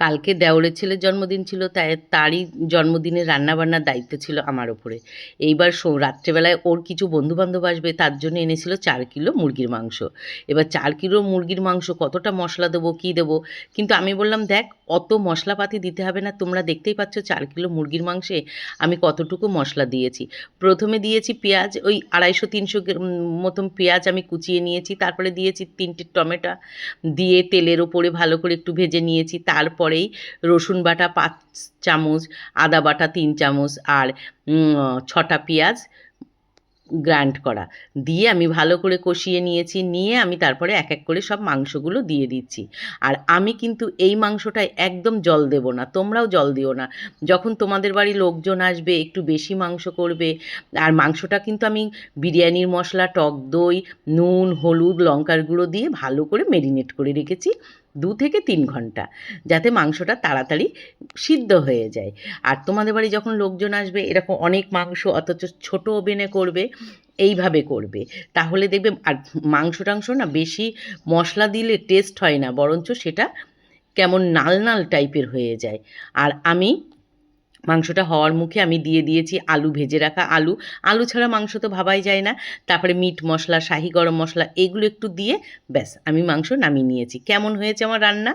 কালকে দেওরের ছেলের জন্মদিন ছিল, তাই তারই জন্মদিনের রান্নাবান্নার দায়িত্ব ছিল আমার ওপরে। এইবার রাত্রেবেলায় ওর কিছু বন্ধুবান্ধব আসবে, তার জন্য এনেছিল 4 কিলো মুরগির মাংস। এবার 4 কিলো মুরগির মাংস কতটা মশলা দেবো, কী দেবো, কিন্তু আমি বললাম দেখ অত মশলাপাতি দিতে হবে না, তোমরা দেখতেই পাচ্ছ 4 কিলো মুরগির মাংসে আমি কতটুকু মশলা দিয়েছি। প্রথমে দিয়েছি পেঁয়াজ, ওই 250-300 মতন পেঁয়াজ আমি কুচিয়ে নিয়েছি, তারপরে দিয়েছি 3টে টমেটো, দিয়ে তেলের ওপরে ভালো করে একটু ভেজে নিয়েছি। তারপরেই রসুন বাটা 5 চামচ, আদা বাটা 3 চামচ, আর 6টা পেঁয়াজ গ্রাইন্ড করা দিয়ে আমি ভালো করে কষিয়ে নিয়েছি। নিয়ে আমি তারপরে এক এক করে সব মাংসগুলো দিয়ে দিচ্ছি। আর আমি কিন্তু এই মাংসটায় একদম জল দেব না, তোমরাও জল দিও না। যখন তোমাদের বাড়ি লোকজন আসবে একটু বেশি মাংস করবে। আর মাংসটা কিন্তু আমি বিরিয়ানির মশলা, টক দই, নুন, হলুদ, লঙ্কার গুঁড়ো দিয়ে ভালো করে মেরিনেট করে রেখেছি 2 থেকে 3 ঘন্টা, যাতে মাংসটা তাড়াতাড়ি সিদ্ধ হয়ে যায়। আর তোমাদের বাড়ি যখন লোকজন আসবে এরকম অনেক মাংস অথচ ছোটো ওভেনে করবে, এইভাবে করবে, তাহলে দেখবে। আর মাংস টাংস না বেশি মশলা দিলে টেস্ট হয় না, বরঞ্চ সেটা কেমন নাল নাল টাইপের হয়ে যায়। আর আমি মাংসটা হওয়ার মুখে আমি দিয়ে দিয়েছি আলু, ভেজে রাখা আলু। আলু ছাড়া মাংস তো ভাবাই যায় না। তারপরে মিট মশলা, শাহি গরম মশলা, এগুলো একটু দিয়ে ব্যাস আমি মাংস নামিয়ে নিয়েছি। কেমন হয়েছে আমার রান্না?